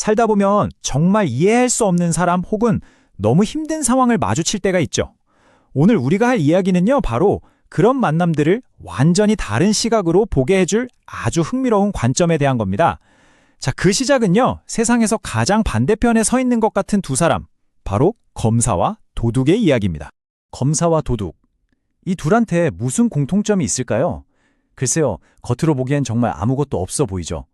살다 보면 정말 이해할 수 없는 사람 혹은 너무 힘든 상황을 마주칠 때가 있죠. 오늘 우리가 할 이야기는요, 바로 그런 만남들을 완전히 다른 시각으로 보게 해줄 아주 흥미로운 관점에 대한 겁니다. 자, 그 시작은요, 세상에서 가장 반대편에 서 있는 것 같은 두 사람, 바로 검사와 도둑의 이야기입니다. 검사와 도둑. 이 둘한테 무슨 공통점이 있을까요? 글쎄요, 겉으로 보기엔 정말 아무것도 없어 보이죠.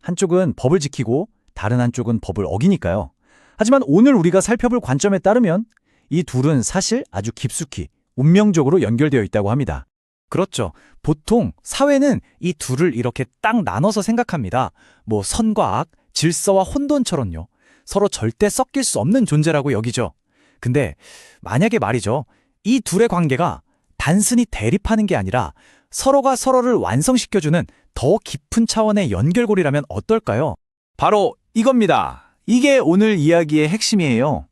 한쪽은 법을 지키고 다른 한쪽은 법을 어기니까요. 하지만 오늘 우리가 살펴볼 관점에 따르면 이 둘은 사실 아주 깊숙이 운명적으로 연결되어 있다고 합니다. 그렇죠. 보통 사회는 이 둘을 이렇게 딱 나눠서 생각합니다. 뭐 선과 악, 질서와 혼돈처럼요. 서로 절대 섞일 수 없는 존재라고 여기죠. 근데 만약에 말이죠, 이 둘의 관계가 단순히 대립하는 게 아니라 서로가 서로를 완성시켜주는 더 깊은 차원의 연결고리라면 어떨까요? 바로 이겁니다. 이게 오늘 이야기의 핵심이에요.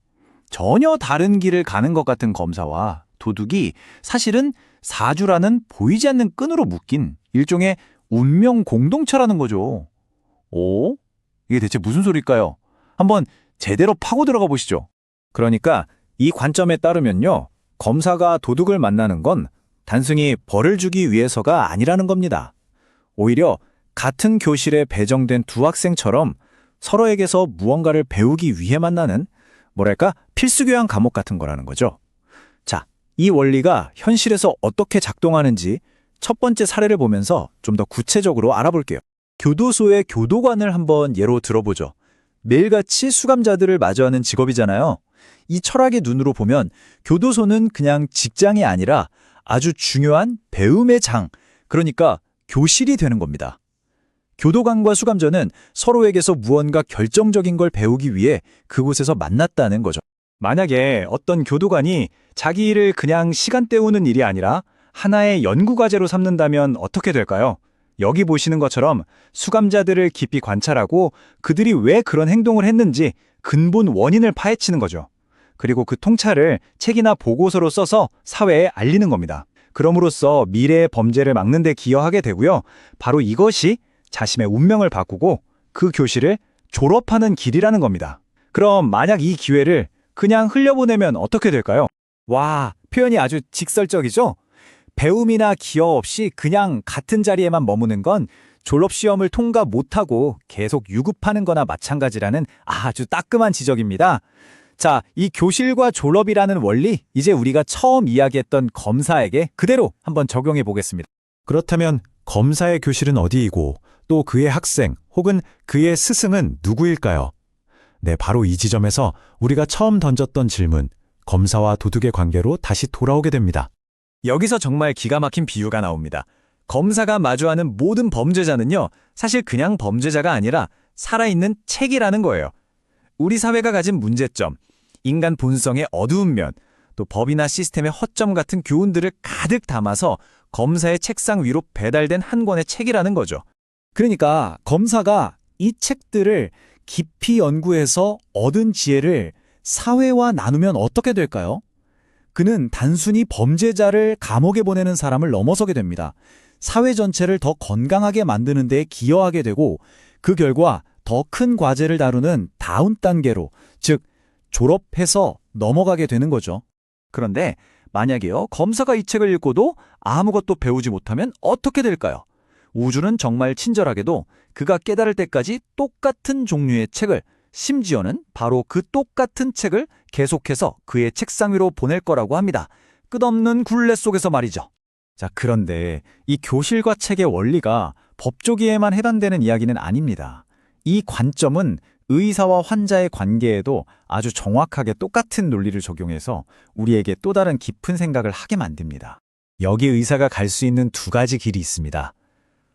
전혀 다른 길을 가는 것 같은 검사와 도둑이 사실은 사주라는 보이지 않는 끈으로 묶인 일종의 운명 공동체라는 거죠. 오? 이게 대체 무슨 소리일까요? 한번 제대로 파고 들어가 보시죠. 그러니까 이 관점에 따르면요, 검사가 도둑을 만나는 건 단순히 벌을 주기 위해서가 아니라는 겁니다. 오히려 같은 교실에 배정된 두 학생처럼 서로에게서 무언가를 배우기 위해 만나는, 뭐랄까, 필수교양 과목 같은 거라는 거죠. 자, 이 원리가 현실에서 어떻게 작동하는지 첫 번째 사례를 보면서 좀 더 구체적으로 알아볼게요. 교도소의 교도관을 한번 예로 들어보죠. 매일같이 수감자들을 마주하는 직업이잖아요. 이 철학의 눈으로 보면 교도소는 그냥 직장이 아니라 아주 중요한 배움의 장, 그러니까 교실이 되는 겁니다. 교도관과 수감자는 서로에게서 무언가 결정적인 걸 배우기 위해 그곳에서 만났다는 거죠. 만약에 어떤 교도관이 자기 일을 그냥 시간 때우는 일이 아니라 하나의 연구과제로 삼는다면 어떻게 될까요? 여기 보시는 것처럼 수감자들을 깊이 관찰하고 그들이 왜 그런 행동을 했는지 근본 원인을 파헤치는 거죠. 그리고 그 통찰을 책이나 보고서로 써서 사회에 알리는 겁니다. 그럼으로써 미래의 범죄를 막는 데 기여하게 되고요. 바로 이것이 자신의 운명을 바꾸고 그 교실을 졸업하는 길이라는 겁니다. 그럼 만약 이 기회를 그냥 흘려보내면 어떻게 될까요? 와, 표현이 아주 직설적이죠? 배움이나 기여 없이 그냥 같은 자리에만 머무는 건 졸업시험을 통과 못하고 계속 유급하는 거나 마찬가지라는 아주 따끔한 지적입니다. 자, 이 교실과 졸업이라는 원리, 이제 우리가 처음 이야기했던 검사에게 그대로 한번 적용해 보겠습니다. 그렇다면 검사의 교실은 어디이고 또 그의 학생 혹은 그의 스승은 누구일까요? 네, 바로 이 지점에서 우리가 처음 던졌던 질문, 검사와 도둑의 관계로 다시 돌아오게 됩니다. 여기서 정말 기가 막힌 비유가 나옵니다. 검사가 마주하는 모든 범죄자는요, 사실 그냥 범죄자가 아니라 살아있는 책이라는 거예요. 우리 사회가 가진 문제점, 인간 본성의 어두운 면, 또 법이나 시스템의 허점 같은 교훈들을 가득 담아서 검사의 책상 위로 배달된 한 권의 책이라는 거죠. 그러니까 검사가 이 책들을 깊이 연구해서 얻은 지혜를 사회와 나누면 어떻게 될까요? 그는 단순히 범죄자를 감옥에 보내는 사람을 넘어서게 됩니다. 사회 전체를 더 건강하게 만드는 데 기여하게 되고 그 결과 더 큰 과제를 다루는 다음 단계로, 즉 졸업해서 넘어가게 되는 거죠. 그런데 만약에요, 검사가 이 책을 읽고도 아무것도 배우지 못하면 어떻게 될까요? 우주는 정말 친절하게도 그가 깨달을 때까지 똑같은 종류의 책을, 심지어는 바로 그 똑같은 책을 계속해서 그의 책상 위로 보낼 거라고 합니다. 끝없는 굴레 속에서 말이죠. 자, 그런데 이 교실과 책의 원리가 법조계에만 해당되는 이야기는 아닙니다. 이 관점은 의사와 환자의 관계에도 아주 정확하게 똑같은 논리를 적용해서 우리에게 또 다른 깊은 생각을 하게 만듭니다. 여기 의사가 갈 수 있는 두 가지 길이 있습니다.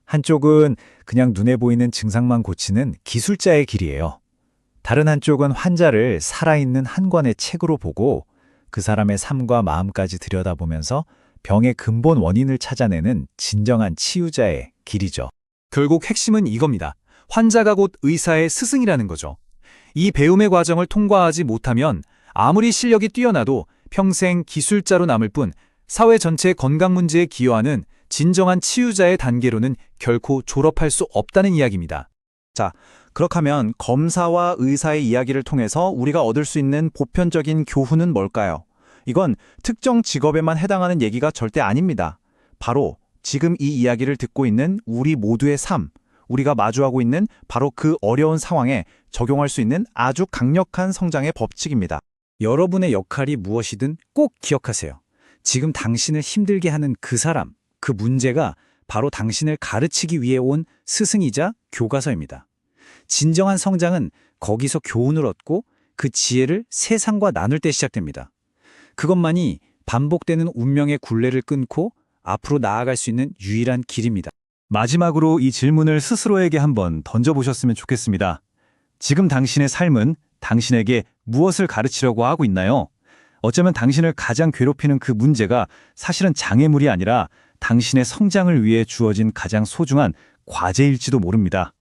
한쪽은 그냥 눈에 보이는 증상만 고치는 기술자의 길이에요. 다른 한쪽은 환자를 살아있는 한 권의 책으로 보고 그 사람의 삶과 마음까지 들여다보면서 병의 근본 원인을 찾아내는 진정한 치유자의 길이죠. 결국 핵심은 이겁니다. 환자가 곧 의사의 스승이라는 거죠. 이 배움의 과정을 통과하지 못하면 아무리 실력이 뛰어나도 평생 기술자로 남을 뿐 사회 전체의 건강 문제에 기여하는 진정한 치유자의 단계로는 결코 졸업할 수 없다는 이야기입니다. 자, 그렇다면 검사와 의사의 이야기를 통해서 우리가 얻을 수 있는 보편적인 교훈은 뭘까요? 이건 특정 직업에만 해당하는 얘기가 절대 아닙니다. 바로 지금 이 이야기를 듣고 있는 우리 모두의 삶, 우리가 마주하고 있는 바로 그 어려운 상황에 적용할 수 있는 아주 강력한 성장의 법칙입니다. 여러분의 역할이 무엇이든 꼭 기억하세요. 지금 당신을 힘들게 하는 그 사람, 그 문제가 바로 당신을 가르치기 위해 온 스승이자 교과서입니다. 진정한 성장은 거기서 교훈을 얻고 그 지혜를 세상과 나눌 때 시작됩니다. 그것만이 반복되는 운명의 굴레를 끊고 앞으로 나아갈 수 있는 유일한 길입니다. 마지막으로 이 질문을 스스로에게 한번 던져보셨으면 좋겠습니다. 지금 당신의 삶은 당신에게 무엇을 가르치려고 하고 있나요? 어쩌면 당신을 가장 괴롭히는 그 문제가 사실은 장애물이 아니라 당신의 성장을 위해 주어진 가장 소중한 과제일지도 모릅니다.